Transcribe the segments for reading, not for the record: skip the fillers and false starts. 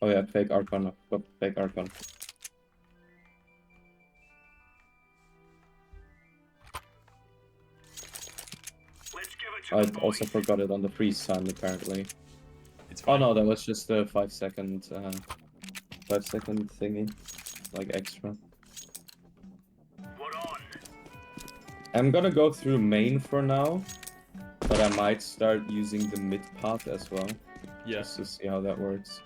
Oh yeah, fake Archon. Fake Archon. I also forgot it on the freeze time apparently. It's Oh fine. no, that was just a 5-second thingy, like extra. I'm gonna go through main for now, but I might start using the mid path as well. Yeah. Just to see how that works.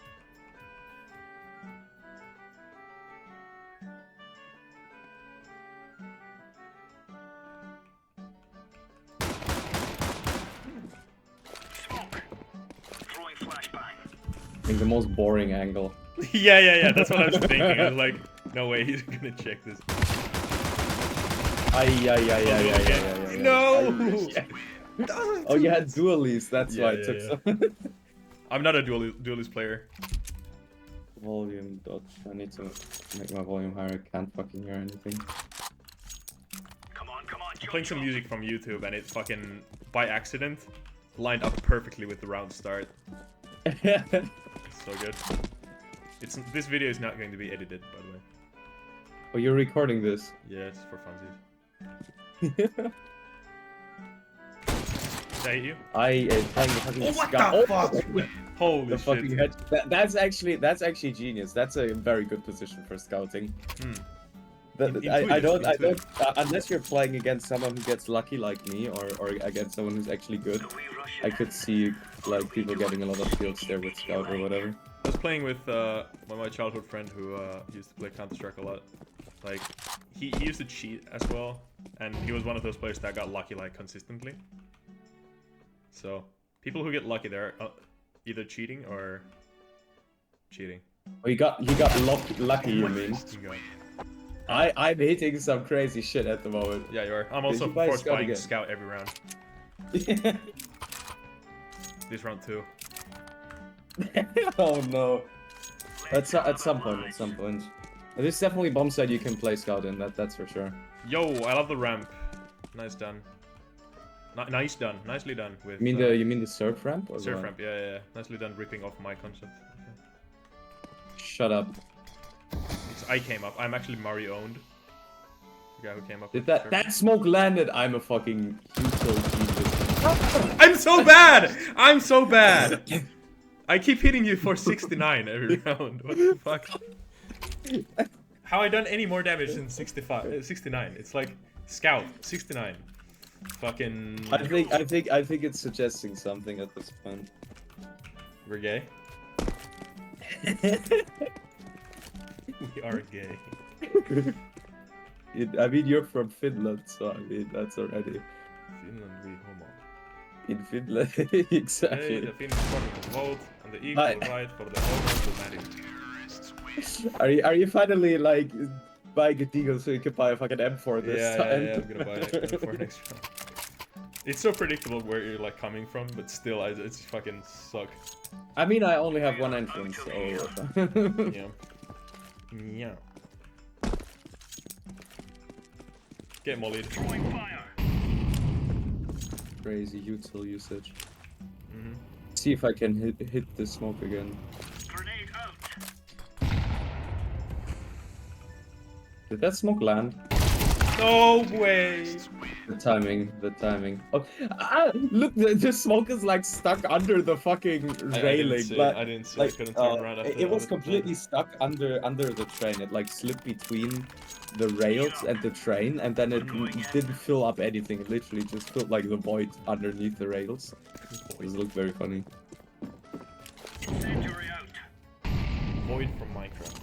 I think the most boring angle. yeah. That's what I was thinking. I was like, no way, he's gonna check this. Yeah. No. Oh, you had dualies. That's why it took yeah. so. I'm not a duelist player. Volume dot. I need to make my volume higher. I can't fucking hear anything. I'm playing some music from YouTube and it fucking, by accident, lined up perfectly with the round start. It's so good. This video is not going to be edited, by the way. Oh, you're recording this? Yeah, it's for funsies. Did I hit you? I am playing the fucking What scout. the fuck? Holy The fucking shit. head. That's actually genius. That's a very good position for scouting. I don't unless you're playing against someone who gets lucky like me, or against someone who's actually good. I could see like people getting a lot of shields there with scout or whatever. I was playing with my childhood friend who used to play Counter-Strike a lot. Like, he used to cheat as well, and he was one of those players that got lucky like consistently. So people who get lucky, they're either cheating or cheating. Oh, you got lucky, you mean? I'm hitting some crazy shit at the moment. Yeah, you are. I'm also force buying scout every round. This round too. Oh no. At some point. There's definitely bombsite you can play scout in. That's for sure. Yo, I love the ramp. Nice done. Nicely done. With. You mean the surf ramp? Or surf what? ramp, yeah. Nicely done ripping off my concept. Okay. Shut up. I came up. I'm actually Mario owned. The guy who came up. Did that smoke landed? I'm a fucking genius. I'm so bad! I'm so bad! I keep hitting you for 69 every round. What the fuck? How I done any more damage than 69? It's like scout 69. Fucking. I think it's suggesting something at this point. We're gay. We are gay. I mean, you're from Finland, so I mean that's already. Finland, we homo. In Finland, exactly. Hey, the Finnish party will vote, and the equal right for the homo to marry. Are you finally like buying a deagle so you can buy a fucking M4 this time? Yeah, I'm gonna buy an M4 next round. It's so predictable where you're like coming from, but still, it's fucking suck. I mean, I only have one entrance, so. Yeah. Get mollied. Crazy util usage. See if I can hit the smoke again. Grenade out. Did that smoke land? No way! The timing. Oh, look, the smoke is like stuck under the fucking railing. I didn't see. I couldn't turn around after it was completely stuck under the train. It like slipped between the rails and the train, and then it didn't fill up anything. It literally just filled like the void underneath the rails. It looked very funny. Incendiary out. Void from Minecraft.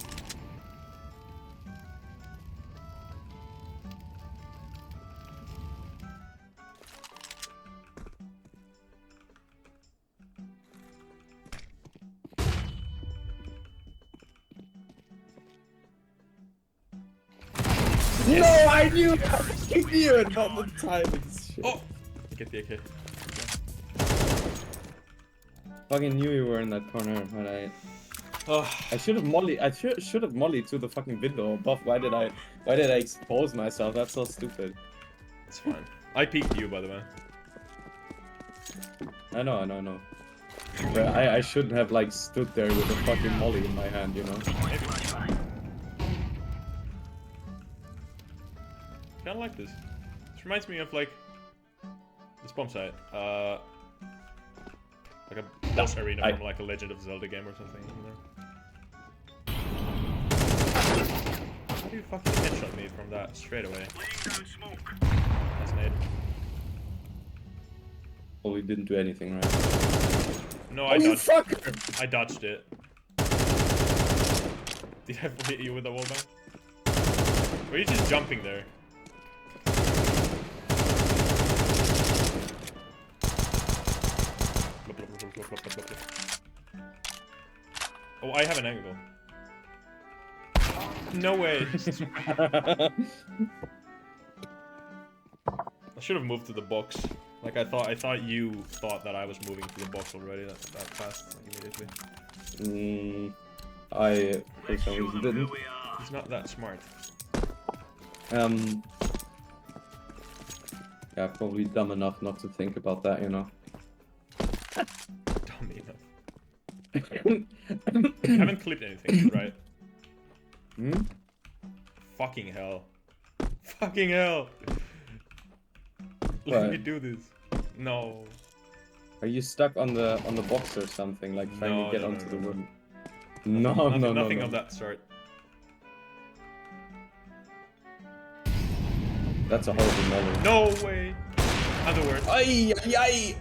Yes. No, I knew it about the timing shit. Oh! Get the AK. Fucking knew you were in that corner, but I should have mollied to the fucking window above. Why did I expose myself? That's so stupid. It's fine. I peeked you, by the way. I know. But I shouldn't have like stood there with a fucking molly in my hand, you know? Kinda like this. This reminds me of like this bomb site. Like a boss arena from like a Legend of Zelda game or something. You know? How do you fucking headshot me from that straight away? That's nade. Well, we didn't do anything, right? No, I dodged. I dodged it. Did I hit you with the wallbang? Were you just jumping there? Oh, I have an angle. No way. I should have moved to the box. Like I thought you thought that I was moving to the box already that fast, like, immediately. I for some reason didn't. He's not that smart. Yeah, probably dumb enough not to think about that, you know. Dumb enough. You haven't clipped anything, right? Hmm? Fucking hell. Fucking hell. Let me do this. No. Are you stuck on the box or something, like trying to get onto the wood? Nothing of that sort. That's a horrible molly. No way. Other words. Ay, ay, ay.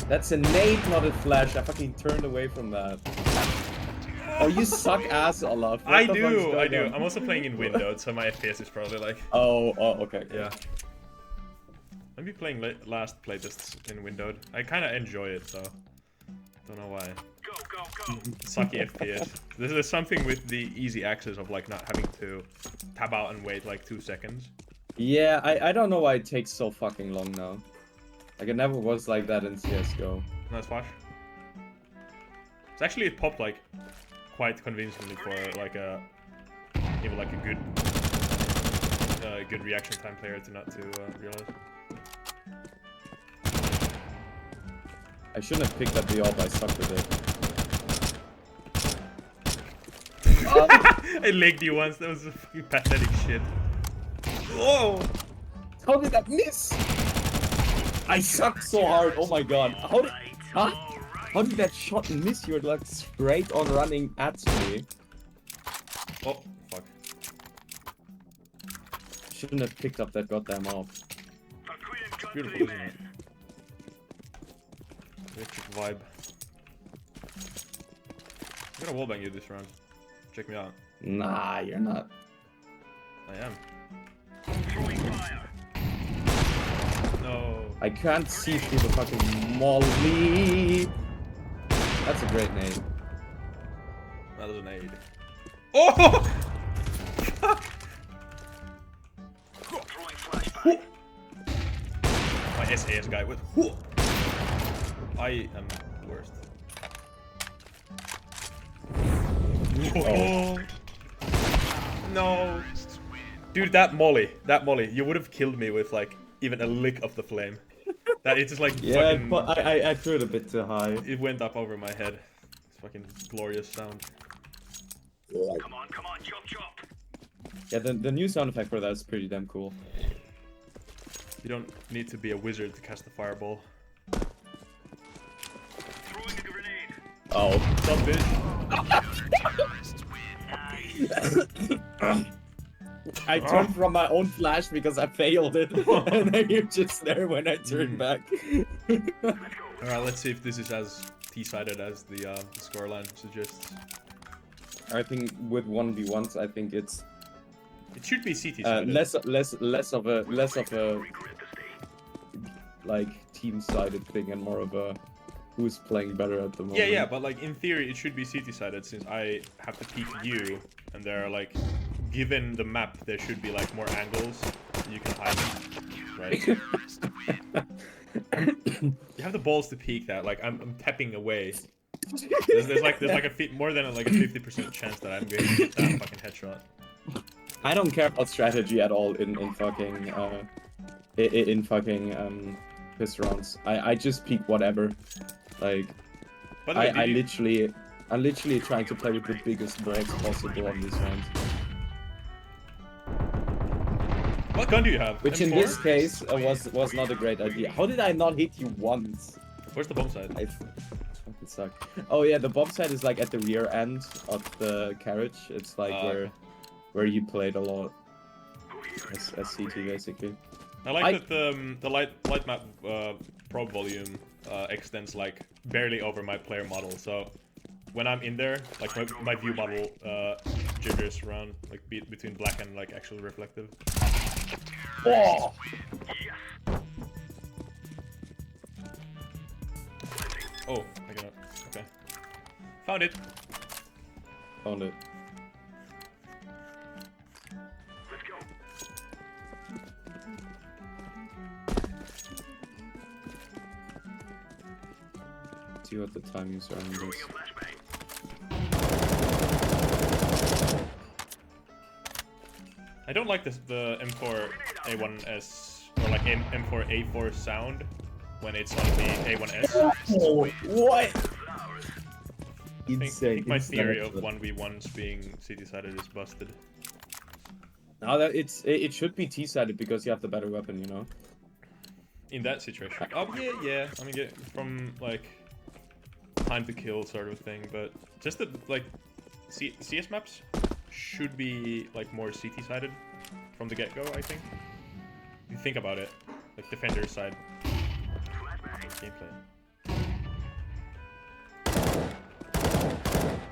That's a nade, not a flash. I fucking turned away from that. Oh, you suck ass, Olaf. I do. I'm also playing in windowed, so my FPS is probably like... Oh, okay. Yeah. I've been playing last playtests in windowed. I kind of enjoy it, so... Don't know why. Go. Sucky FPS. There's something with the easy access of like not having to tab out and wait like 2 seconds. Yeah, I don't know why it takes so fucking long now. Like, it never was like that in CSGO. Nice flash. It's actually, it popped like quite convincingly for like a even like a good reaction time player to not to realize. I shouldn't have picked up the AWP, I sucked with it. I legged you once, that was a fucking pathetic shit. Whoa! How did that miss? I sucked so hard, oh my god. How did that shot miss? You're like straight on running at me. Oh, fuck. Shouldn't have picked up that goddamn AWP. Beautiful, isn't it? Electric vibe. I'm gonna wallbang you this round. Check me out. Nah, you're not. I am. No. I can't see through the fucking molly. That's a great name. That was an aid. Oh! My SAS guy with. I am worst. Oh. No. Dude, that molly, you would have killed me with like even a lick of the flame. That it's just like yeah, fucking, but I threw it a bit too high. It went up over my head. It's fucking glorious sound. Come on, chop. Yeah, the new sound effect for that is pretty damn cool. You don't need to be a wizard to cast the fireball. Throwing a grenade. Oh. What's up, bitch? I turned from my own flash because I failed it, and then you're just there when I turned back. Alright, let's see if this is as T-sided as the scoreline suggests. I think with 1v1s, I think it's It should be CT-sided. less of a like team-sided thing and more of a who's playing better at the moment. Yeah, but like in theory it should be CT-sided since I have to peek you, and there are like, given the map, there should be like more angles you can hide in, right? You have the balls to peek that. Like I'm tapping away. There's like a more than like a 50% chance that I'm going to get that fucking headshot. I don't care about strategy at all in fucking piss rounds. I just peek whatever. Like By the way, I'm literally trying to play with the biggest balls possible on these rounds. what gun do you have? Which M4? in this case was not a great idea. How did I not hit you once? Where's the bomb side? I fucking suck. Oh yeah, the bomb site is like at the rear end of the carriage. It's like where you played a lot as CT basically. I like that the light map probe volume extends like barely over my player model. So when I'm in there, like my view model jitters around like between black and like actually reflective. Oh! Oh, I got it. Okay. Found it. Found it. Let's go. See what the timings are on Throwing this. a flashbang. I don't like the M4 A1S or like M4 A4 sound when it's on the A1S. Oh, what? I think my Insane. theory of 1v1s being CT-sided is busted. Now that it should be T-sided because you have the better weapon, you know. In that situation. Oh yeah. I mean, from like time to kill sort of thing, but just that like CS maps should be like more CT-sided from the get-go. I think. If you think about it, like defender side gameplay.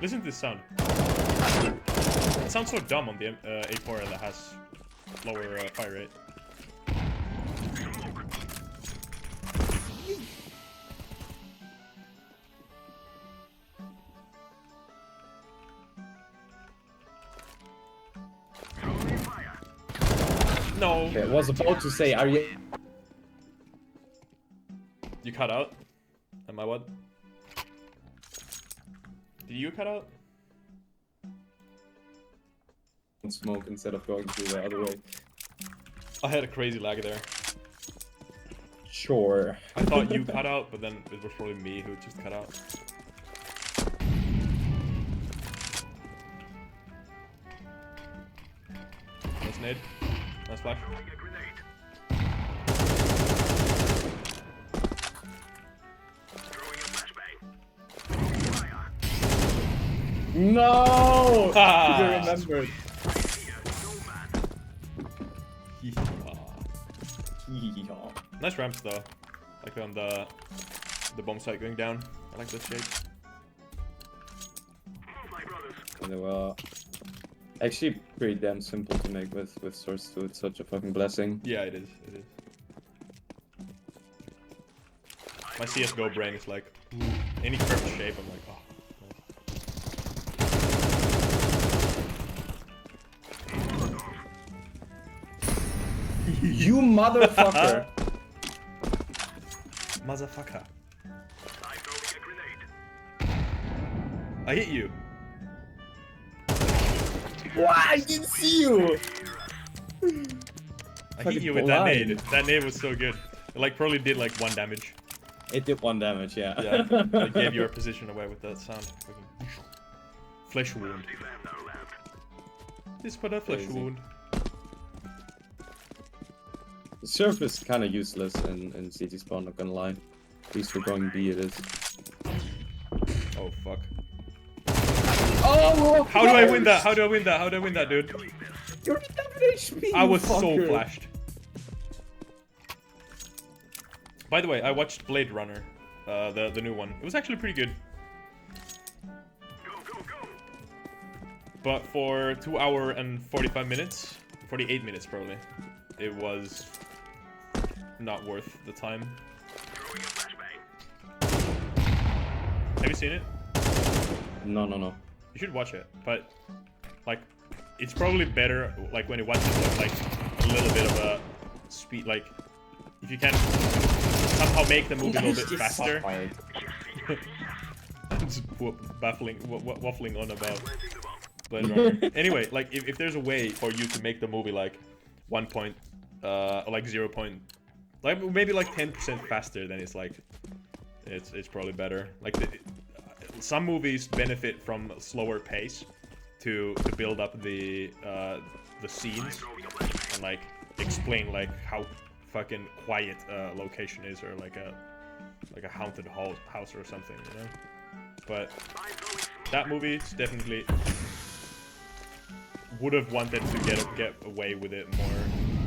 Listen to this sound. It sounds so dumb on the A4 that has lower fire rate. No. Okay, I was about to say, are you? You cut out? Am I what? Did you cut out? Smoke instead of going through the other way. I had a crazy lag there. Sure. I thought you cut out, but then it was probably me who just cut out. Nice nade. Nice flash. No! Ah. You remembered. Yeehaw. Nice ramps though. Like on the bomb site going down. I like this shape. And they were actually pretty damn simple to make with Source 2. It's such a fucking blessing. Yeah, it is. It is. My CS:GO brain is like, any curved shape, I'm like, oh. You motherfucker! Motherfucker. I hit you. What? I didn't see you! I hit you with that nade. That nade was so good. It like probably did like 1 damage. It did 1 damage, yeah. Yeah, I gave your position away with that sound. Flesh wound. This put a flesh Crazy. wound. The surf is kind of useless in CT spawn, not gonna lie. At least for going B it is. Oh fuck. Oh! How do I win that? How do I win that? How do I win that, dude? You're at 7 HP, I was you so fucker. flashed. By the way, I watched Blade Runner, the new one. It was actually pretty good. But for 2 hours and 45 minutes, 48 minutes probably, it was not worth the time. Have you seen it? No. You should watch it, but like, it's probably better like when you watch it with like a little bit of a speed, like if you can somehow make the movie a little bit faster. Just waffling on about Blade Runner. Anyway, like if there's a way for you to make the movie like 1 point, like 0 point, like maybe like 10% faster, then it's like it's probably better. Like some movies benefit from a slower pace to build up the scenes and like explain like how fucking quiet a location is, or like a haunted house or something, you know. But that movie definitely would have wanted to get away with it more,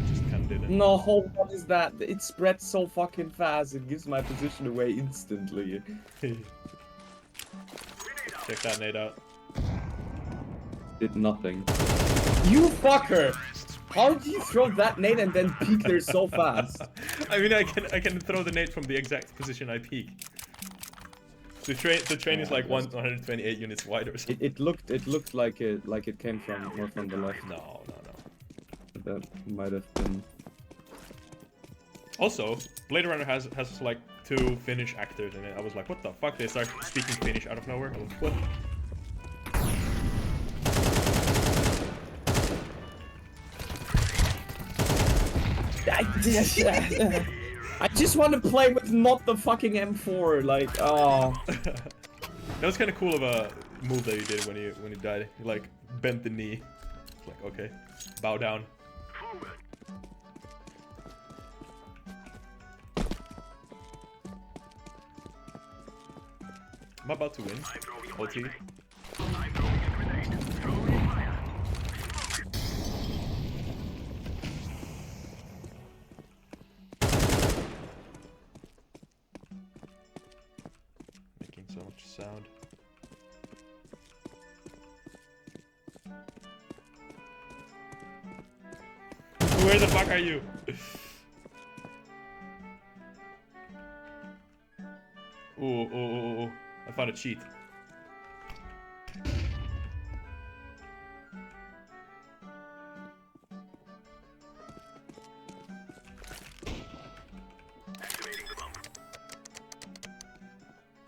just kind of didn't. No, what is that? It spreads so fucking fast. It gives my position away instantly. Check that nade out. Did nothing. You fucker! How did you throw that nade and then peek there so fast? I mean, I can throw the nade from the exact position I peek. The train is like 128 units wide or something. It looked like it came from more from the left. No. That might have been. Also, Blade Runner has like 2 Finnish actors in it. I was like, what the fuck? They start speaking Finnish out of nowhere. I was like, what? I just want to play with not the fucking M4. Like, oh. That was kind of cool of a move that he did when he died. He like bent the knee. It's like, okay, bow down. I'm about to win. OT. Making so much sound. Where the fuck are you? Ooh. I found a cheat.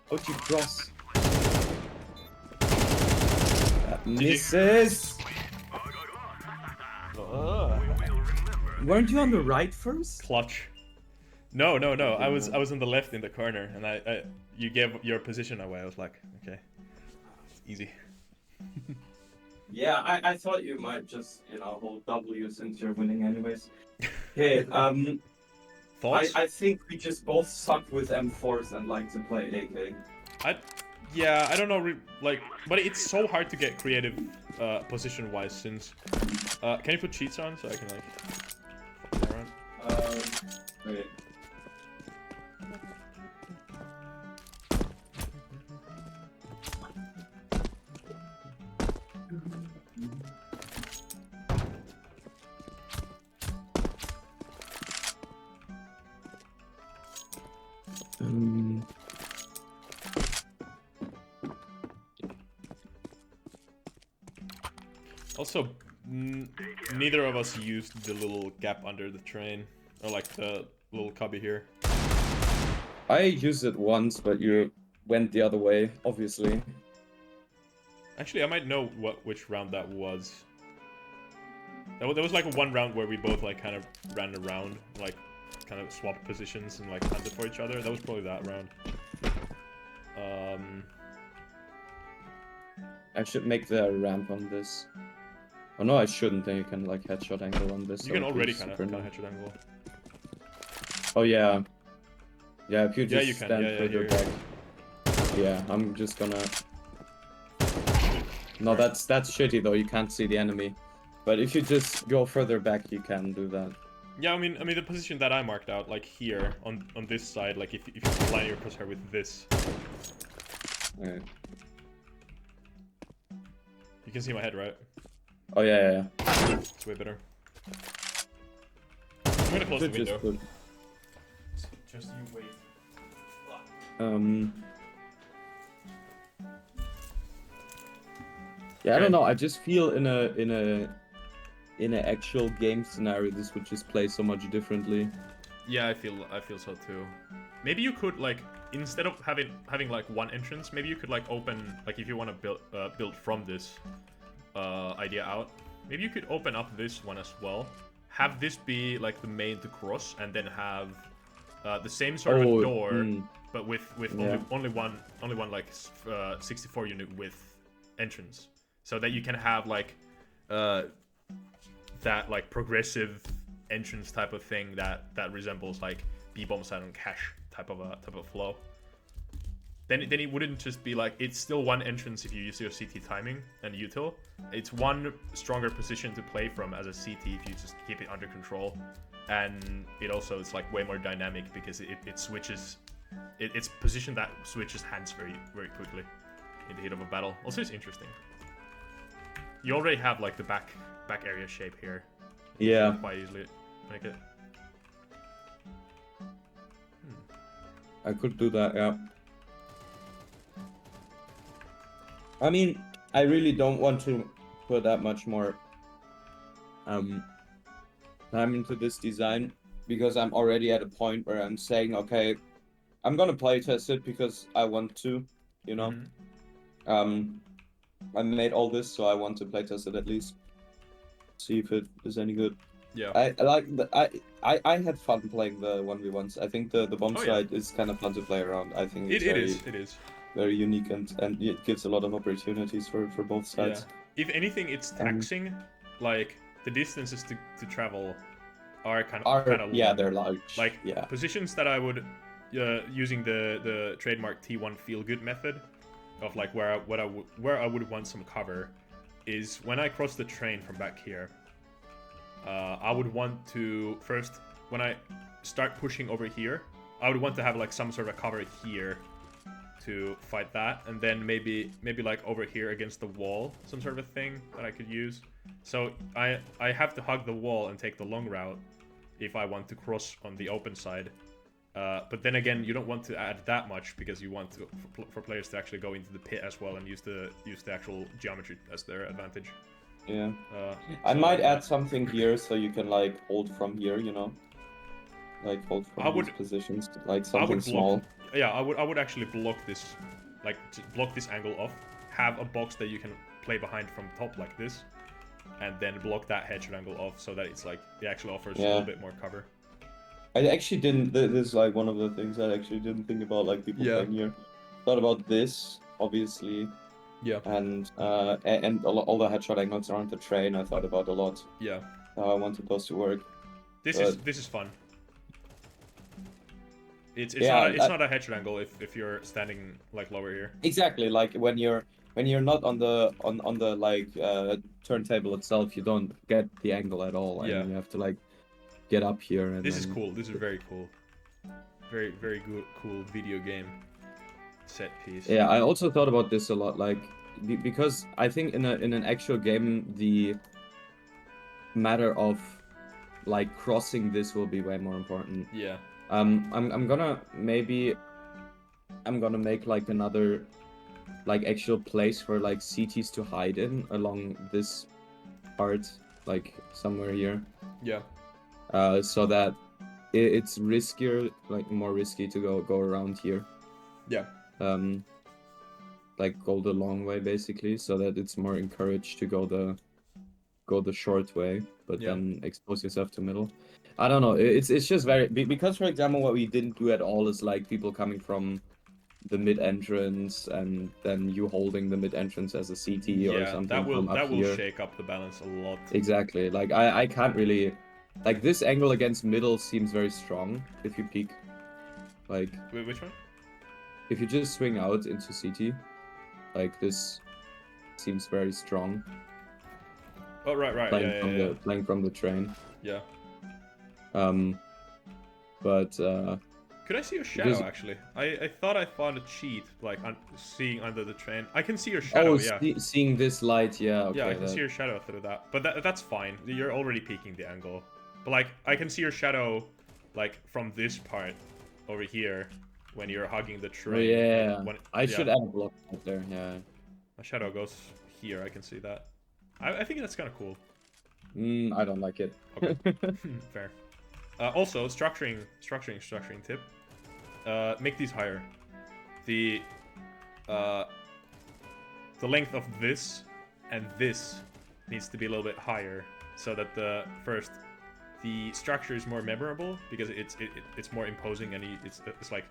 How'd you cross? That misses! Weren't you on the right first? Clutch. No. I was on the left in the corner, and you gave your position away. I was like, okay, it's easy. Yeah, I thought you might just, hold W since you're winning anyways. Okay, Thoughts? I think we just both suck with M4s and like to play AK. I don't know, but it's so hard to get creative position-wise since. Can you put cheats on so I can like fuck around? Wait. Also, neither of us used the little gap under the train, or like the little cubby here. I used it once, but you went the other way, obviously. Actually, I might know which round that was. There was like one round where we both like kind of ran around, like kind of swapped positions and like hunted for each other. That was probably that round. I should make the ramp on this. Oh no, I shouldn't. Then you can like headshot angle on this. You can already kind of headshot angle. Oh yeah. Yeah, if you just you can. stand further back. Yeah, I'm just gonna. No, that's shitty though. You can't see the enemy. But if you just go further back, you can do that. Yeah, I mean the position that I marked out, like here on this side, like if you align your crosshair with this. Alright. You can see my head, right? Oh yeah. It's way better. I'm gonna close the window. Just you wait. Yeah, I don't know. I just feel in a actual game scenario, this would just play so much differently. Yeah, I feel so too. Maybe you could like instead of having like one entrance, maybe you could like open like if you want to build from this, idea out. Maybe you could open up this one as well. Have this be like the main to cross, and then have the same sort of a door, but with only one like 64 unit width entrance, so that you can have like that like progressive entrance type of thing that resembles like B-bombsite on cache type of flow. Then it wouldn't just be like, it's still one entrance if you use your CT timing and util. It's one stronger position to play from as a CT if you just keep it under control. And it also is like way more dynamic because it switches, it's position that switches hands very, very quickly in the heat of a battle. Also, it's interesting. You already have like the back area shape here. Yeah. You quite easily make it. I could do that, yeah. I mean, I really don't want to put that much more time into this design, because I'm already at a point where I'm saying, okay, I'm gonna playtest it because I want to, you know. I made all this, so I want to playtest it at least. See if it is any good. Yeah. I had fun playing the 1v1s. I think the bomb site is kind of fun to play around. I think it is very unique, and it gives a lot of opportunities for both sides. Yeah. If anything, it's taxing. Like the distances to travel are kind of long. Yeah, they're large. Like positions that I would using the trademark T1 feel good method of like where I would want some cover is when I cross the train from back here. I would want to first, when I start pushing over here, I would want to have like some sort of cover here to fight that, and then maybe like over here against the wall, some sort of a thing that I could use. So I have to hug the wall and take the long route if I want to cross on the open side. But then again, you don't want to add that much because you want to, for players to actually go into the pit as well and use the actual geometry as their advantage. Yeah. I might add something here so you can like hold from here, you know, like hold from these positions, like something small. Yeah, I would actually block this, like block this angle off. Have a box that you can play behind from top like this, and then block that headshot angle off so that it's like it actually offers a little bit more cover. I actually didn't. This is like one of the things I actually didn't think about, like people playing here. Thought about this, obviously. Yeah. And all the headshot angles around the train, I thought about a lot. Yeah. How I wanted those to work. This is fun. It's not a headshot angle if you're standing like lower here. Exactly, like when you're not on the like turntable itself, you don't get the angle at all. Yeah. And you have to like get up here. And this is cool. This is very cool. Very good, cool video game set piece. Yeah, I also thought about this a lot, like because I think in an actual game the matter of like crossing this will be way more important. Yeah. I'm gonna make like another like actual place for like CTs to hide in along this part, like somewhere here. Yeah. So that it's riskier, like more risky to go around here. Yeah. Like go the long way basically, so that it's more encouraged to go the short way, but then expose yourself to middle. I don't know. It's just very because, for example, what we didn't do at all is like people coming from the mid entrance and then you holding the mid entrance as a CT or something. that will shake up the balance a lot. Exactly. Like I can't really, like this angle against middle seems very strong if you peek. Like wait, which one? If you just swing out into CT, like this seems very strong. Oh right. Playing from the train. Yeah. But could I see your shadow actually? I thought I found a cheat, like seeing under the train. I can see your shadow. Seeing this light, yeah. Okay, yeah, I can see your shadow through that. But that's fine. You're already peeking the angle. But like, I can see your shadow, like from this part over here when you're hugging the train. Oh, yeah. I should add a block right there. Yeah. My shadow goes here. I can see that. I think that's kind of cool. I don't like it. Okay. Fair. Also, structuring tip. Make these higher. The length of this and this needs to be a little bit higher so that the structure is more memorable because it's more imposing and it's like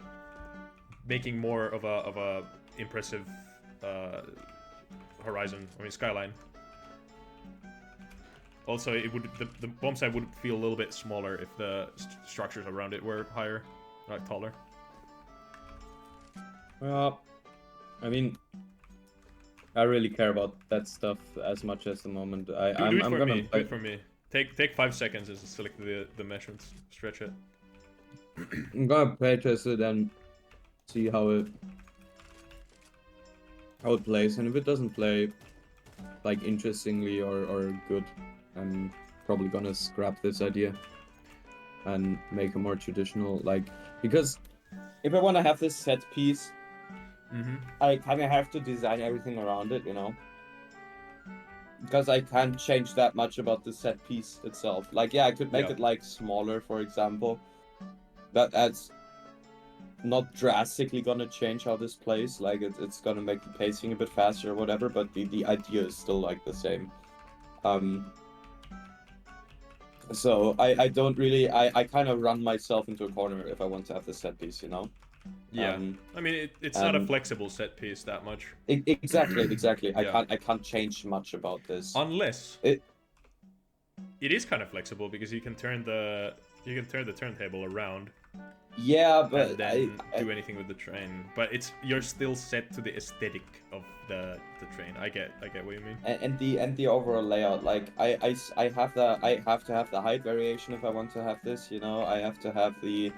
making more of a impressive horizon. I mean skyline. Also, it would the bomb site would feel a little bit smaller if the structures around it were higher, like taller. Well, I mean, I really care about that stuff as much as the moment. Do it for me. Do it for me. Take 5 seconds and select the measurements. Stretch it. I'm gonna play test it and see how it plays, and if it doesn't play like interestingly or good, I'm probably gonna scrap this idea and make a more traditional, like, because if I want to have this set piece, I kind of have to design everything around it, you know, because I can't change that much about the set piece itself. Like, yeah, I could make it like smaller, for example, but that's not drastically gonna change how this plays. Like, it's gonna make the pacing a bit faster or whatever, but the idea is still like the same. So I don't really, I kind of run myself into a corner if I want to have this set piece, you know. Yeah, I mean it's not a flexible set piece that much. Exactly. Yeah. I can't change much about this Unless it is kind of flexible because you can turn the turntable around. Yeah, but and then do anything with the train. But you're still set to the aesthetic of the train. I get what you mean. And the overall layout, like I have to have the height variation if I want to have this, you know. I have to have the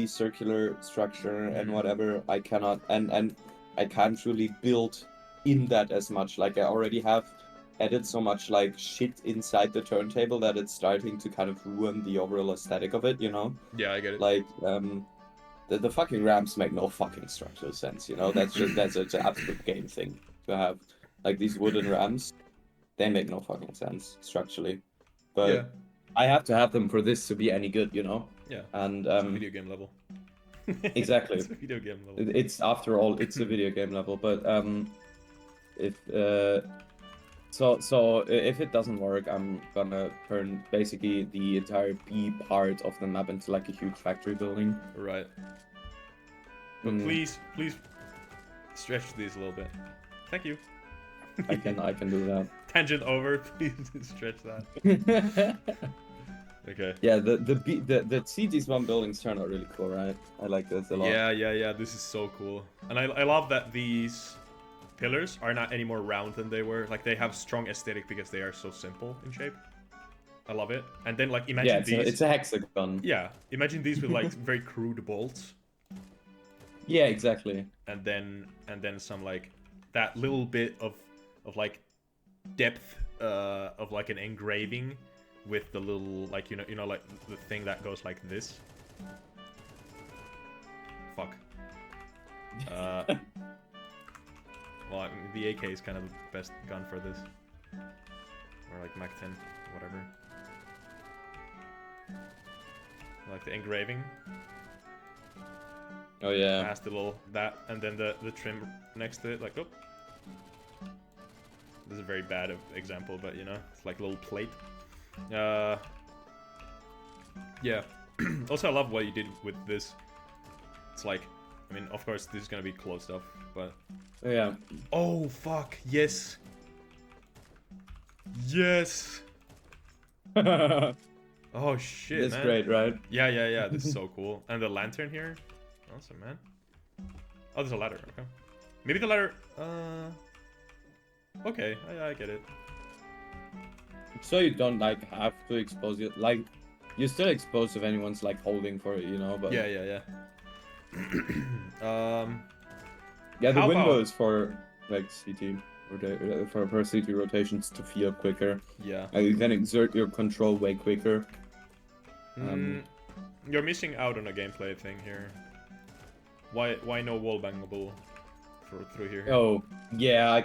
circular structure and whatever. I cannot and I can't really build in that as much. Like I already have added so much like shit inside the turntable that it's starting to kind of ruin the overall aesthetic of it, you know? Yeah, I get it. Like the fucking ramps make no fucking structural sense, you know? That's an absolute game thing to have. Like these wooden ramps, they make no fucking sense structurally. But I have to have them for this to be any good, you know? Yeah. And it's a video game level. Exactly. It's a video game level. It's after all, it's a video game level, but if so if it doesn't work, I'm gonna turn basically the entire B part of the map into like a huge factory building. Right. But please stretch these a little bit. Thank you. I can do that. Tangent over, please stretch that. Okay. Yeah, the these one buildings turn out really cool, right? I like this a lot. Yeah. This is so cool, and I love that these pillars are not any more round than they were. Like they have strong aesthetic because they are so simple in shape. I love it. And then like imagine these. It's a hexagon. Yeah, imagine these with like very crude bolts. Yeah, exactly. And then some like that little bit of like depth of like an engraving with the little like you know like the thing that goes like this. Fuck. Well, I mean, the AK is kind of the best gun for this. Or like Mac 10, whatever. Like the engraving. Oh yeah. Past the little that, and then the trim next to it, like oh. This is a very bad example, but you know, it's like a little plate. Yeah. Also, I love what you did with this. It's like, I mean, of course, this is gonna be closed off, but yeah. Oh fuck! Yes. Yes. Oh shit! It's man. great, right? Yeah. This is so cool, and the lantern here. Awesome, man. Oh, there's a ladder. Okay. Maybe the ladder. Okay, I get it. So you don't like have to expose it, like you're still exposed if anyone's like holding for it, you know. But Yeah. Yeah, the How windows for like CT for CT rotations to feel quicker. Yeah. And you can exert your control way quicker. You're missing out on a gameplay thing here. Why no wall bangable through here? Oh yeah,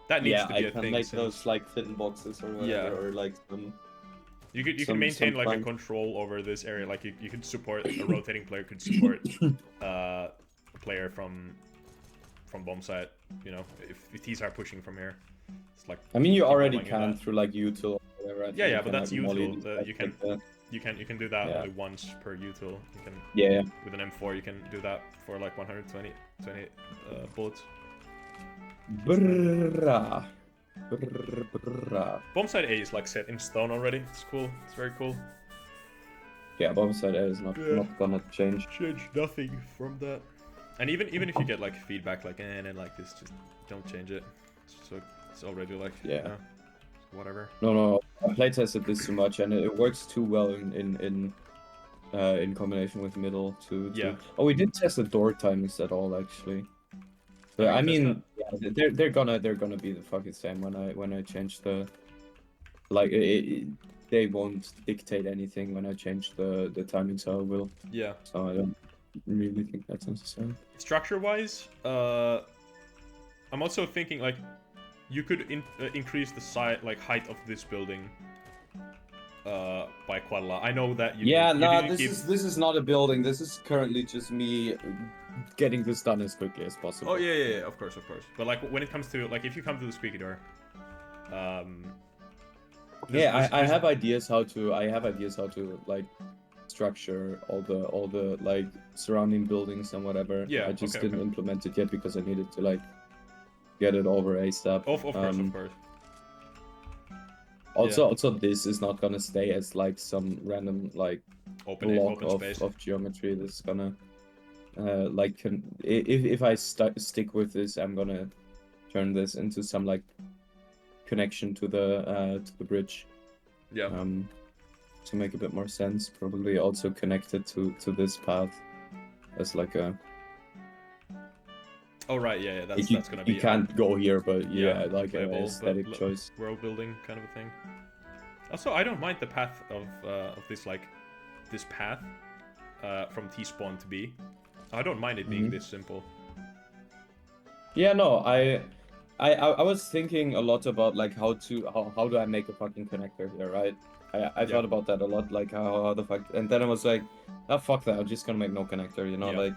That needs to be I a can thing. make those like thin boxes or whatever, or like some. You can some maintain like fun. a control over this area. Like you could support a rotating player could support a player from bomb site. You know, if he's are pushing from here. It's like I mean, you keep already rolling in can that. through like util or whatever. I think Yeah, you but can, that's like, molly util. these guys You can do that Yeah. only once per util. You can Yeah. with an M4 you can do that for like 120 bullets. Brrrah. Brrrah. Bombsite A is like set in stone already. It's cool. It's very cool. Yeah, bombsite A is not gonna change. Change nothing from that. And even if you get like feedback like and like this, just don't change it. So it's already like Yeah. Whatever. No, I play tested this too much, and it works too well in combination with middle too. Yeah. Oh, we didn't test the door timings at all actually. But I mean, yeah, they're gonna be the fucking same when I change the like they won't dictate anything when I change the timing, so I will. Yeah. So I don't really think that's necessary. Structure wise, I'm also thinking like you could increase the height of this building by quite a lot. I know that you. Yeah, no, this is not a building. This is currently just me getting this done as quickly as possible. Oh yeah, of course. But like when it comes to like if you come to the squeaky door, I have ideas how to like structure all the like surrounding buildings and whatever. Yeah, I just didn't implement it yet because I needed to like get it over ASAP. Of course. Also, this is not gonna stay as like some random like block of geometry. This is gonna if I stick with this, I'm gonna turn this into some like connection to the bridge. Yeah. To make a bit more sense, probably also connected to this path as like a. Oh right, yeah, that's gonna be. You can't go here, but yeah, like an aesthetic choice. World building kind of a thing. Also, I don't mind the path of this like this path from T spawn to B. I don't mind it being this simple. Yeah, no, I was thinking a lot about like how do I make a fucking connector here, right? I thought about that a lot, like how the fuck, and then I was like, oh fuck that, I'm just gonna make no connector, you know, like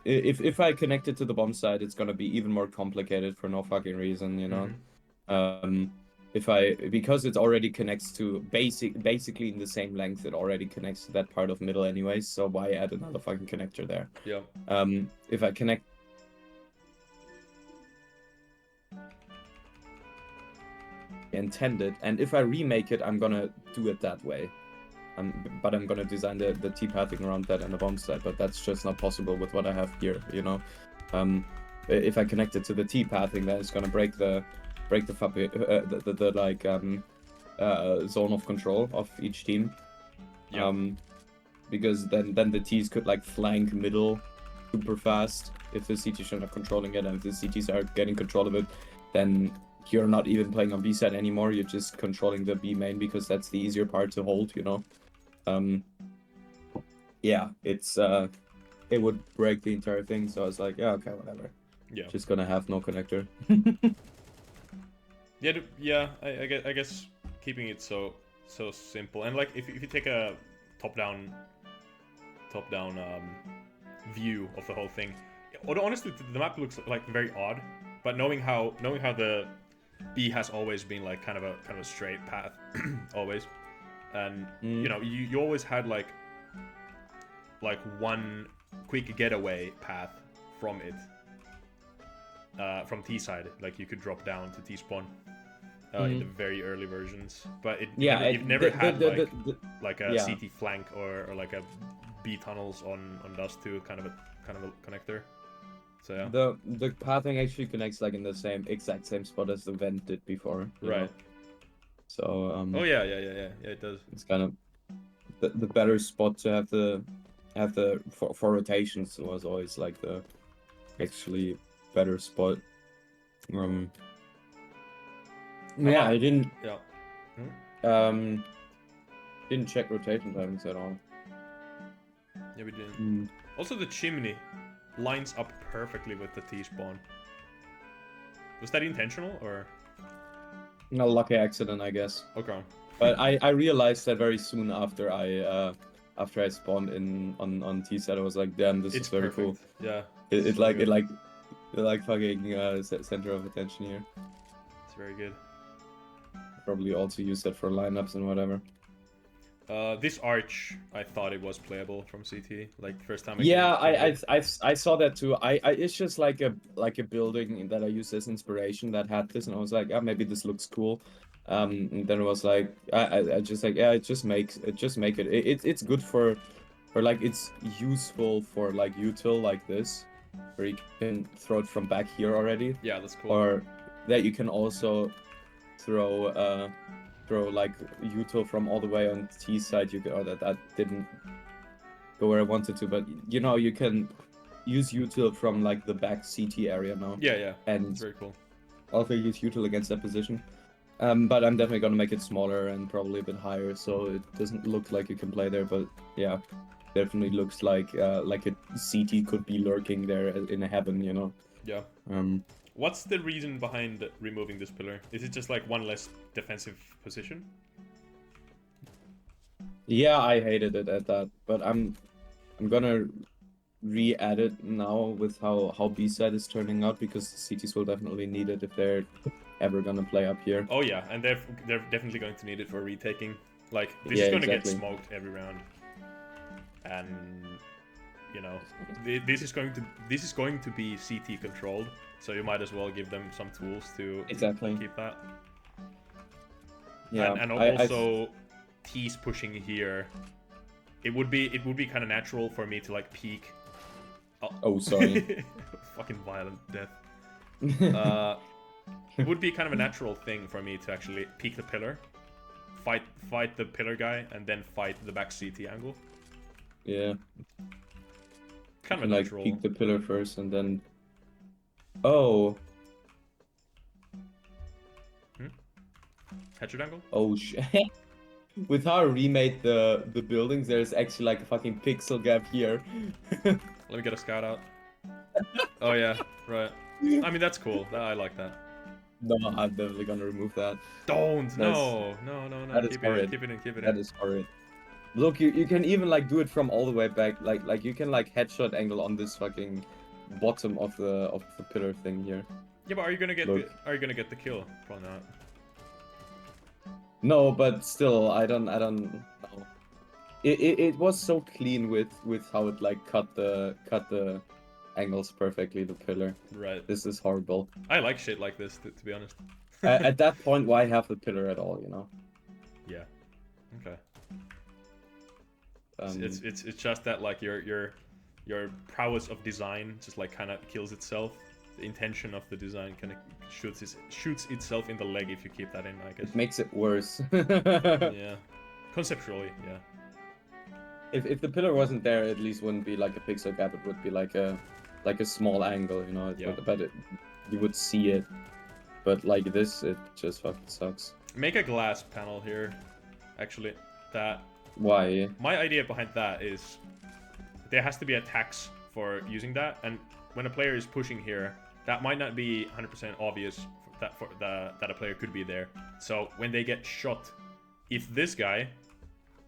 if I connect it to the bomb site, it's gonna be even more complicated for no fucking reason, you know. Because it already connects to basically in the same length, it already connects to that part of middle anyways, so why add another fucking connector there? Yeah. If I connect intended, and if I remake it, I'm gonna do it that way. But I'm gonna design the T-pathing around that and the bomb site, but that's just not possible with what I have here, you know. If I connect it to the T-pathing, then it's gonna break the zone of control of each team. Yeah. Because then the T's could like flank middle super fast if the CTs are not controlling it, and if the CTs are getting control of it, then you're not even playing on B side anymore, you're just controlling the B main because that's the easier part to hold, you know. Yeah, it's it would break the entire thing, so I was like, yeah, okay, whatever. Yeah. Just gonna have no connector. Yeah, I guess keeping it so simple, and like if you take a top-down view of the whole thing, although honestly the map looks like very odd, but knowing how the B has always been like kind of a straight path always, and you know you always had like one quick getaway path from it, from T side, like you could drop down to T spawn in the very early versions, but it never had like a CT flank or like a B tunnels on Dust 2 kind of a connector. So yeah. The pathing actually connects like in the exact same spot as the vent did before. Right. Know? So Oh yeah, it does. It's kind of the better spot to have the for rotations was always like the actually better spot. Yeah, I didn't. Yeah. Didn't check rotation timings at all. Yeah, we didn't. Also, the chimney lines up perfectly with the T-spawn. Was that intentional, or? A lucky accident, I guess. Okay. But I realized that very soon after I spawned in on T set. I was like, damn, this is very cool. Yeah. It like fucking center of attention here. It's very good. Probably also use that for lineups and whatever. This arch, I thought it was playable from CT. Like first time. Yeah, I saw that too. I it's just like a building that I used as inspiration that had this, and I was like, oh, maybe this looks cool. And then it was like, I just like, yeah, it make it. It's good for like it's useful for like util like this, where you can throw it from back here already. Yeah, that's cool. Or that you can also throw like util from all the way on T side. You can, oh, that didn't go where I wanted to, but you know, you can use util from like the back CT area now. Yeah, and it's very cool. Also use util against that position. But I'm definitely gonna make it smaller and probably a bit higher, so it doesn't look like you can play there. But yeah, definitely looks like a CT could be lurking there in a heaven, you know. Yeah. What's the reason behind removing this pillar? Is it just like one less defensive position? Yeah, I hated it at that, but I'm gonna re-add it now with how B-side is turning out, because the CTs will definitely need it if they're ever gonna play up here. Oh yeah, and they're definitely going to need it for retaking. Like this is gonna get smoked every round, and you know this is going to be CT controlled, so you might as well give them some tools to keep that. Yeah, and also T's pushing here. It would be kind of natural for me to like peek. Oh, sorry. Fucking violent death. It would be kind of a natural thing for me to actually peek the pillar, fight the pillar guy, and then fight the back CT angle. Yeah. Kind of like natural. Peek the pillar first and then. Oh. Headshot angle? Oh shit. With how I remade the buildings, there's actually like a fucking pixel gap here. Let me get a scout out. Oh yeah, right. I mean that's cool. I like that. No, I'm definitely gonna remove that. Don't. No. Keep it in. That is horrid. Look, you can even like do it from all the way back. Like you can like headshot angle on this fucking bottom of the pillar thing here. Yeah, but are you gonna get the kill? Probably not. No, but still, I don't know. It was so clean with how it like cut the angles perfectly, the pillar. Right. This is horrible. I like shit like this, to be honest. At that point, why have the pillar at all, you know? Yeah. Okay. It's just that like your prowess of design just like kind of kills itself. The intention of the design kind of shoots itself in the leg if you keep that in, I guess. It makes it worse. Yeah. Conceptually, yeah. If the pillar wasn't there, at least wouldn't be like a pixel gap. It would be like a small angle, you know. You would see it. But like this, it just fucking sucks. Make a glass panel here. Actually, that. Why? My idea behind that is there has to be a tax for using that, and when a player is pushing here, that might not be 100% obvious that a player could be there. So when they get shot, if this guy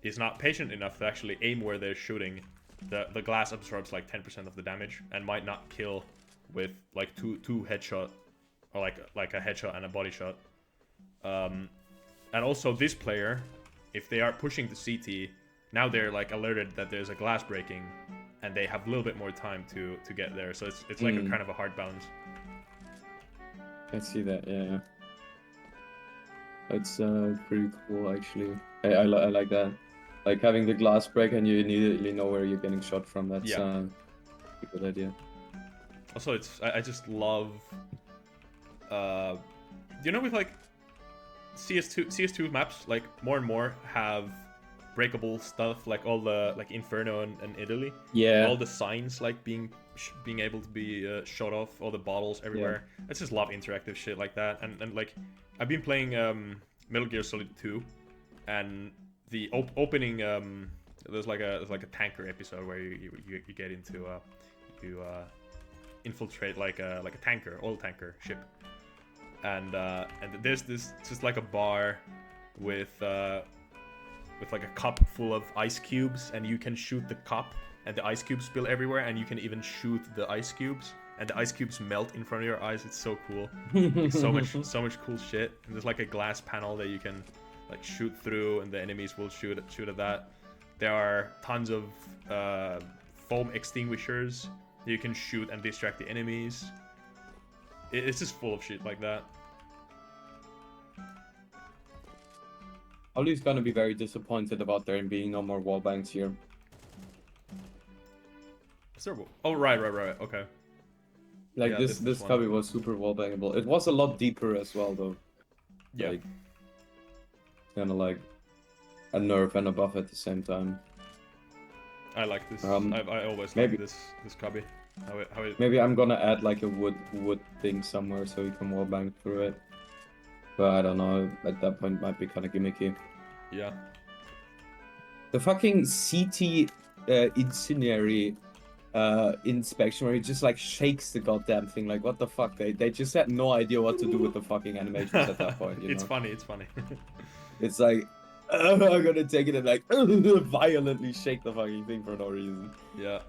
is not patient enough to actually aim where they're shooting, the glass absorbs like 10% of the damage and might not kill with like two headshot or like a headshot and a body shot. And also this player, if they are pushing the CT, now they're like alerted that there's a glass breaking, and they have a little bit more time to get there. So it's like a kind of a hard balance. I see that, yeah. It's pretty cool actually. I like that. Like having the glass break and you immediately know where you're getting shot from. That's a good idea. Also, I just love, you know, with like CS2 maps, like more and more have breakable stuff, like all the like Inferno and Italy. Yeah. All the signs like being able to be shot off, all the bottles everywhere. Yeah. I just love interactive shit like that. And like I've been playing Metal Gear Solid 2, and the opening there's like a tanker episode where you get into you infiltrate like a oil tanker ship, and there's this just like a bar with like a cup full of ice cubes, and you can shoot the cup and the ice cubes spill everywhere, and you can even shoot the ice cubes and the ice cubes melt in front of your eyes. It's so cool. Like, so much cool shit. And there's like a glass panel that you can like shoot through, and the enemies will shoot at that. There are tons of foam extinguishers that you can shoot and distract the enemies. It's just full of shit like that. Ollie's gonna be very disappointed about there being no more wall bangs here. Is there? Oh, right. Okay. Like Yeah, this cubby was super wall bangable. It was a lot deeper as well though. Yeah. Like, kind of like a nerf and a buff at the same time. I like this. I always maybe, like this cubby. How it... Maybe I'm gonna add like a wood thing somewhere so you can wall bang through it. But I don't know. At that point, it might be kind of gimmicky. Yeah. The fucking CT incendiary inspection where he just like shakes the goddamn thing. Like, what the fuck? They just had no idea what to do with the fucking animations at that point. You know? It's funny. It's funny. It's like, I'm gonna take it and like violently shake the fucking thing for no reason. Yeah.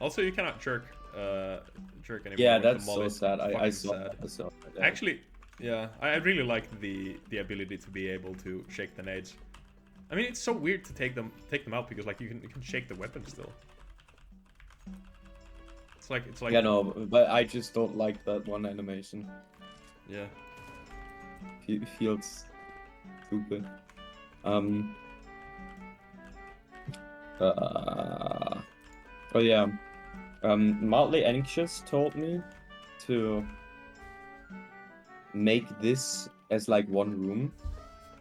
Also, you cannot jerk anymore. Yeah, with that's the so molly. sad. I saw sad. that. I saw that. Actually, yeah, I really like the ability to be able to shake the nades. I mean, it's so weird to take them out because like you can shake the weapon still. It's like Yeah, no, but I just don't like that one animation. Yeah. It feels stupid. Oh yeah. Mildly Anxious told me to make this as like one room,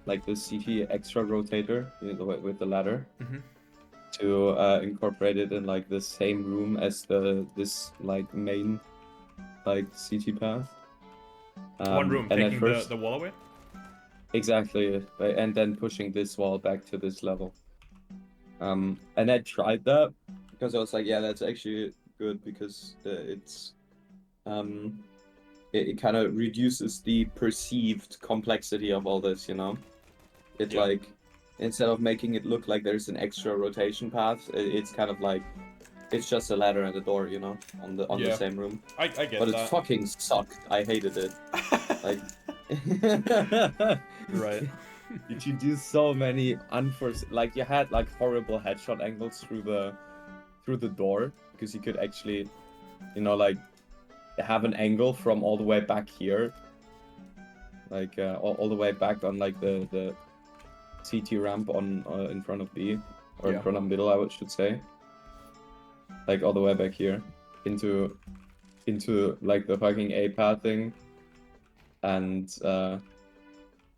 like the CT extra rotator, you know, with the ladder, to incorporate it in like the same room as this like main like CT path. One room, and taking first, the wall away? Exactly, and then pushing this wall back to this level. And I tried that because I was like, yeah, that's actually good because it kind of reduces the perceived complexity of all this, you know? It like, instead of making it look like there's an extra rotation path, it's kind of like, it's just a ladder and a door, you know, on the same room. I get but that. It fucking sucked. I hated it. Like, right. you do so many unforeseen, like you had like horrible headshot angles through the door because you could actually, you know, like have an angle from all the way back here, like all the way back on like the CT ramp on in front of B, or in front of middle, I should say, like all the way back here into like the fucking A path thing, and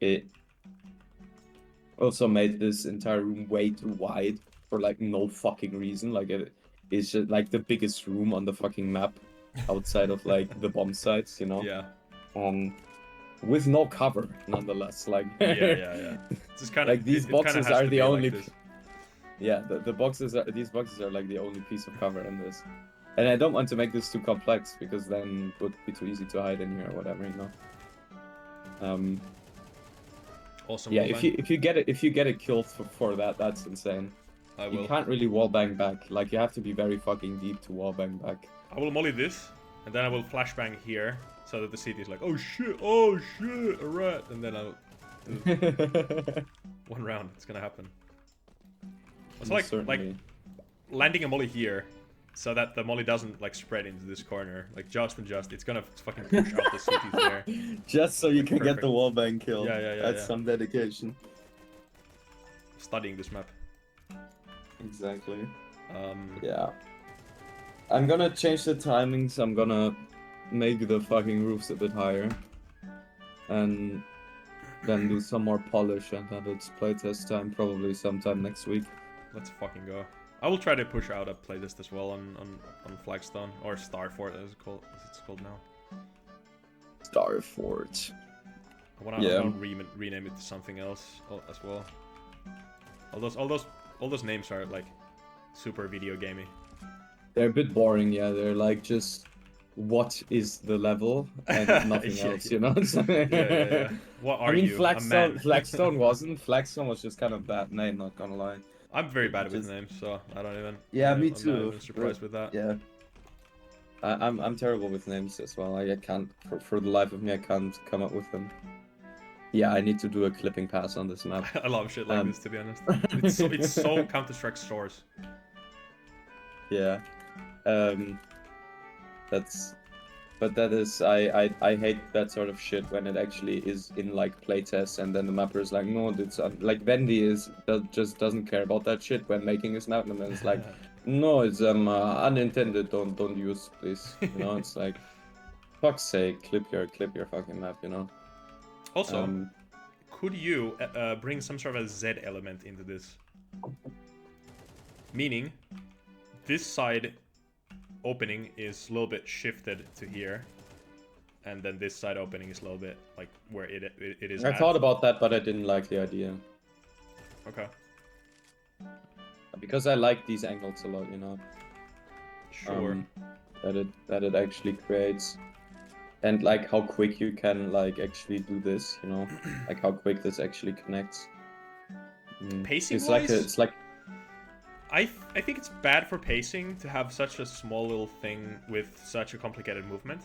it also made this entire room way too wide for like no fucking reason. Like it is just like the biggest room on the fucking map outside of like the bomb sites, you know. Yeah. With no cover, nonetheless. Like yeah. Just kind of like these boxes are the only. Like yeah, these boxes are like the only piece of cover in this, and I don't want to make this too complex because then it would be too easy to hide in here or whatever, you know. Awesome. Yeah, if you get it killed for that, that's insane. I will. You can't really wallbang back. Like you have to be very fucking deep to wallbang back. I will molly this, and then I will flashbang here, so that the CT is like, oh shit, a rat, and then I'll one round. It's gonna happen. It's like landing a molly here, so that the molly doesn't like spread into this corner, like just. It's gonna fucking push out the CTs there. Just so you can get the wallbang kill. Yeah. That's some dedication. Studying this map. Exactly. Yeah. I'm gonna change the timings. I'm gonna make the fucking roofs a bit higher, and then do some more polish, and then it's playtest time probably sometime next week. Let's fucking go. I will try to push out a playlist as well on Flagstone, or Starfort as it's called now. Starfort. I wanna rename it to something else as well. All those names are like super video gamey. They're a bit boring, yeah. They're like just what is the level and nothing else, you know? yeah. What are you? Flagstone wasn't. Flagstone was just kind of bad name, not gonna lie. I'm very bad with names, so I don't even. Yeah, me I'm too. not even surprised with that. Yeah. I'm terrible with names as well. I can't for the life of me I can't come up with them. Yeah, I need to do a clipping pass on this map. I love shit like this, to be honest. It's so Counter-Strike stores. Yeah. That's but that is I hate that sort of shit when it actually is in like playtests and then the mapper is like, no, it's like Vendy just doesn't care about that shit when making his map, and then it's like, no, it's unintended, don't use this, you know. It's like, fuck's sake, clip your fucking map, you know. Also, could you bring some sort of a Z element into this? Meaning, this side opening is a little bit shifted to here, and then this side opening is a little bit like where it is. I thought about that, but I didn't like the idea. Okay. Because I like these angles a lot, you know. Sure. That it actually creates, and like how quick you can like actually do this, you know, like how quick this actually connects. Pacing it's wise, it's like I think it's bad for pacing to have such a small little thing with such a complicated movement,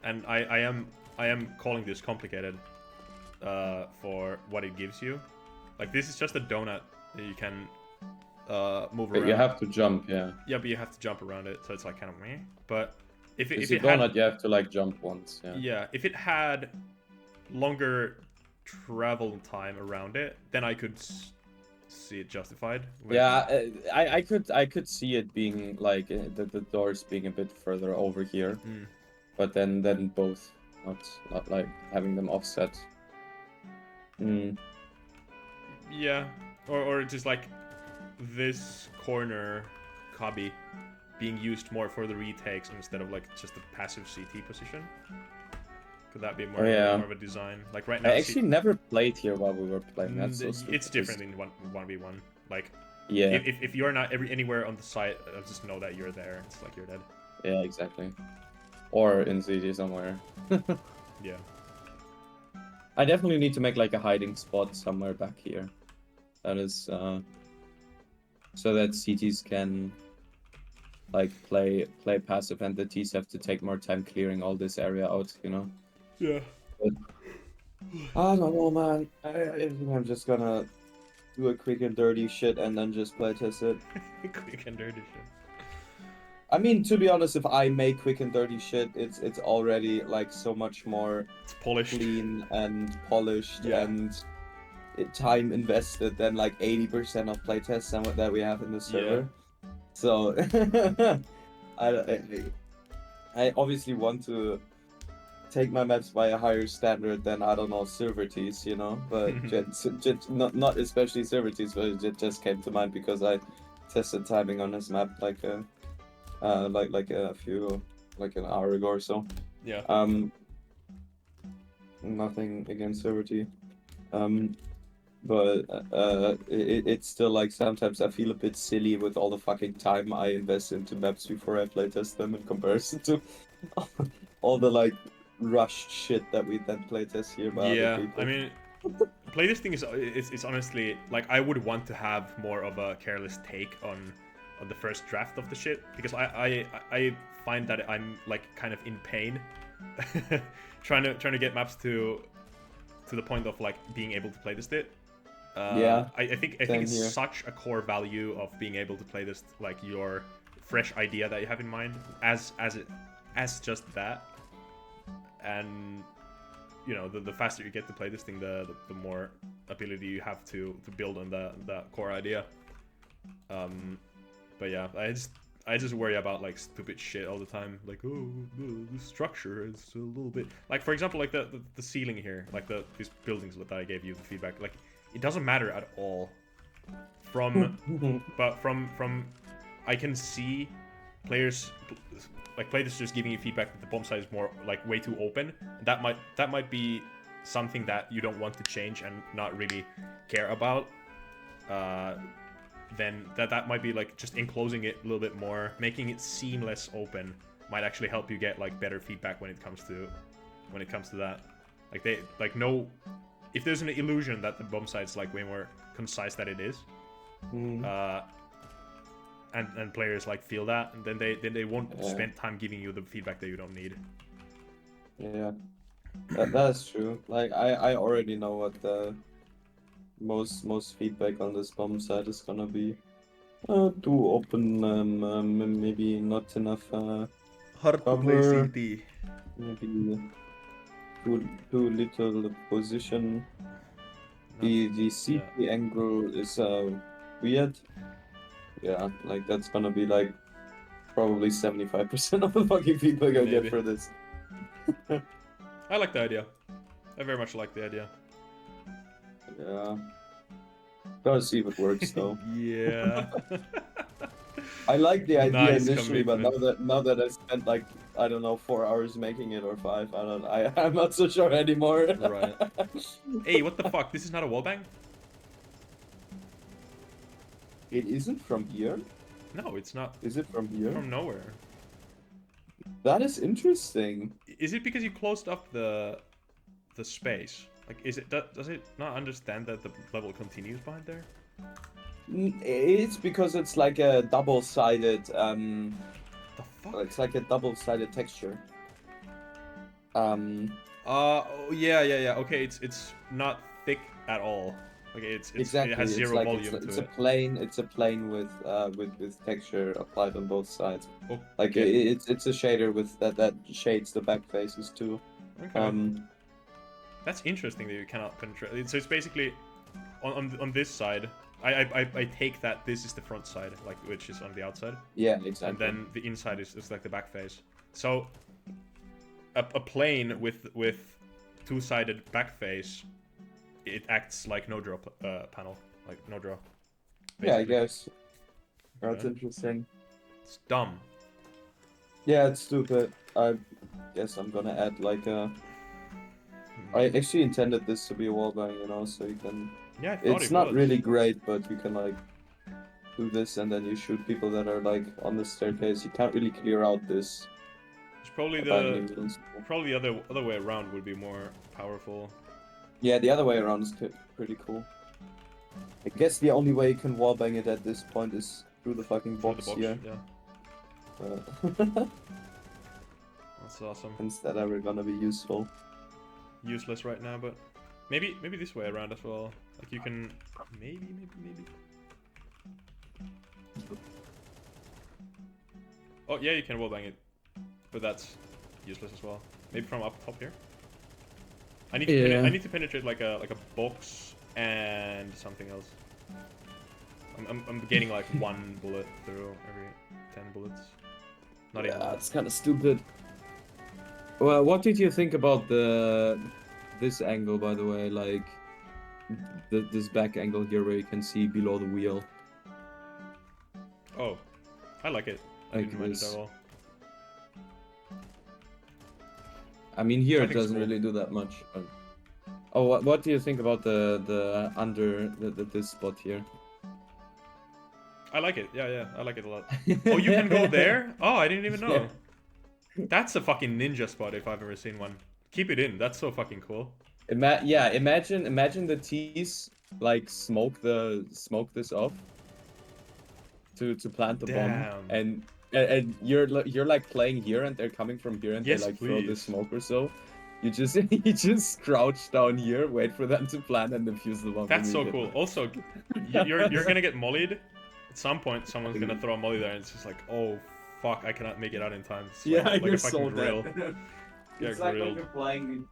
and I am calling this complicated for what it gives you. Like, this is just a donut that you can move around. You have to jump, yeah. Yeah, but you have to jump around it, so it's like kind of meh. But if It's it a donut, had, you have to like jump once, yeah. yeah, if it had longer travel time around it, then I could see it justified. Yeah, I could see it being like the doors being a bit further over here, but then both not like having them offset. Yeah, or just like this corner cubby being used more for the retakes instead of like just the passive CT position. Could that be more, more of a design? Like right now, I actually never played here while we were playing. That's so it's different in 1v1. Like, yeah, if you're not anywhere on the site, just know that you're there. It's like you're dead. Yeah, exactly. Or in CT somewhere. Yeah. I definitely need to make like a hiding spot somewhere back here. That is so that CTs can like play passive and the Ts have to take more time clearing all this area out, you know? Yeah. But I don't know, man. I think I'm just gonna do a quick and dirty shit and then just playtest it. Quick and dirty shit. I mean, to be honest, if I make quick and dirty shit, it's already like so much more polished, clean and polished, and time invested than like 80% of playtests that we have in the server. Yeah. So I obviously want to take my maps by a higher standard than, I don't know, Silvertees, you know, but not especially Silvertees, but it just came to mind because I tested timing on this map like an hour ago or so. Yeah. Nothing against Silvertee. But it's still like sometimes I feel a bit silly with all the fucking time I invest into maps before I playtest them in comparison to all the like rushed shit that we then playtest here by other people. I mean, playtesting is honestly like, I would want to have more of a careless take on the first draft of the shit, because I find that I'm like kind of in pain trying to get maps to the point of like being able to playtest it. I think it's such a core value of being able to play this, like your fresh idea that you have in mind as just that, and you know, the faster you get to play this thing, the more ability you have to build on the core idea. But yeah, I just worry about like stupid shit all the time, like, oh, the structure is a little bit, like, for example, like the ceiling here, like these buildings that I gave you the feedback, like, it doesn't matter at all but from I can see players just giving you feedback that the bomb site is more like way too open. That might be something that you don't want to change and not really care about. Then that might be like just enclosing it a little bit more, making it seem less open might actually help you get like better feedback when it comes to that. Like if there's an illusion that the bomb site's like way more concise than it is, and players like feel that, and then they won't spend time giving you the feedback that you don't need. Yeah, that's true. Like I already know what the most feedback on this bomb site is gonna be. Too open, maybe not enough Hard to play cover, CT. maybe too little position. The CT angle is weird. Yeah, like that's gonna be like probably 75% of the fucking feedback I get for this. I like the idea. I very much like the idea. Yeah. Gotta see if it works though. Yeah. I like the idea Nice initially, but commitment. now that I spent like I don't know 4 hours making it or 5, I'm not so sure anymore. Right. Hey, what the fuck? This is not a wallbang? It isn't from here? No, it's not. Is it from here? From nowhere. That is interesting. Is it because you closed up the space? Like, is it does it not understand that the level continues behind there? It's because it's like a double-sided The fuck? it's like a double-sided texture. Oh yeah. Okay, it's not thick at all. Okay, Exactly. it has zero like, volume it's to a it. plane. It's a plane with texture applied on both sides. Okay. Like it's a shader with that shades the back faces too. Okay. That's interesting that you cannot penetrate. So it's basically on this side. I take that this is the front side, like which is on the outside. Yeah, exactly. And then the inside is like the back face. So a plane with two-sided back face, it acts like no draw panel, like no draw. Yeah, I basically. guess. That's Okay. interesting. It's dumb. Yeah, it's stupid. I guess I'm gonna add like a. I actually intended this to be a wallbang, you know, so you can. Yeah, I thought It's it not was. really great, but you can like do this and then you shoot people that are like on the staircase. You can't really clear out this. It's probably by any the means. other way around would be more powerful. Yeah, the other way around is pretty cool. I guess the only way you can wallbang it at this point is through the fucking Through box, the box, here. yeah. That's awesome. Is that ever gonna be useful? Useless right now, but maybe this way around as well. Like you can maybe. Oh yeah, you can wallbang it, but that's useless as well. Maybe from up top here. I need to penetrate like a box and something else. I'm getting like 1 bullet through every 10 bullets. Not even. It's kind of stupid. Well, what did you think about this angle, by the way? Like this back angle here, where you can see below the wheel. Oh, I like it. I Like didn't mind it this. at all. I mean, here I it think it's doesn't cool. really do that much. Oh, what do you think about the under this spot here? I like it. Yeah, I like it a lot. Oh, you can go there? Oh, I didn't even know. Yeah. That's a fucking ninja spot if I've ever seen one. Keep it in. That's so fucking cool. Imagine the T's like smoke this off to plant the Damn. bomb, and you're like playing here, and they're coming from here, and Yes, they like throw the please. smoke or so. You just crouch down here, wait for them to plant, and defuse the bomb. That's so immediately. cool. Also, you're gonna get mollied. At some point, someone's gonna throw a molly there, and it's just like, oh fuck, I cannot make it out in time. It's Yeah, like you're a fucking so drill. dead. Yeah, It's like when grilled. you're playing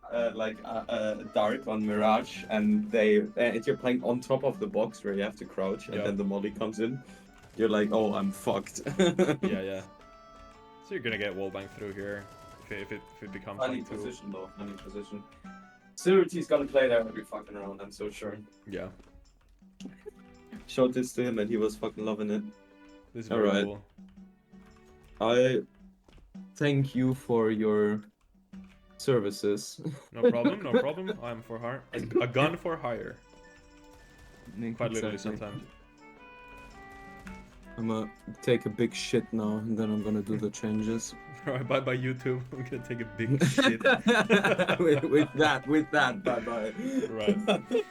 dark on Mirage, and you're playing on top of the box where you have to crouch, and Yeah. then the molly comes in. You're like, oh, I'm fucked. Yeah. So you're gonna get wallbang through here if it becomes Funny like too. position though, funny position. Silverty's gonna play there every fucking round, I'm so sure. Yeah, Showed this to him and he was fucking loving it. this is very Alright. cool. I thank you for your services. No problem, no problem. I'm for hire. A gun for hire. Quite literally Exactly. sometimes. I'm gonna take a big shit now, and then I'm gonna do the changes. Alright, bye bye YouTube. I'm gonna take a big shit. with that, bye bye. Right.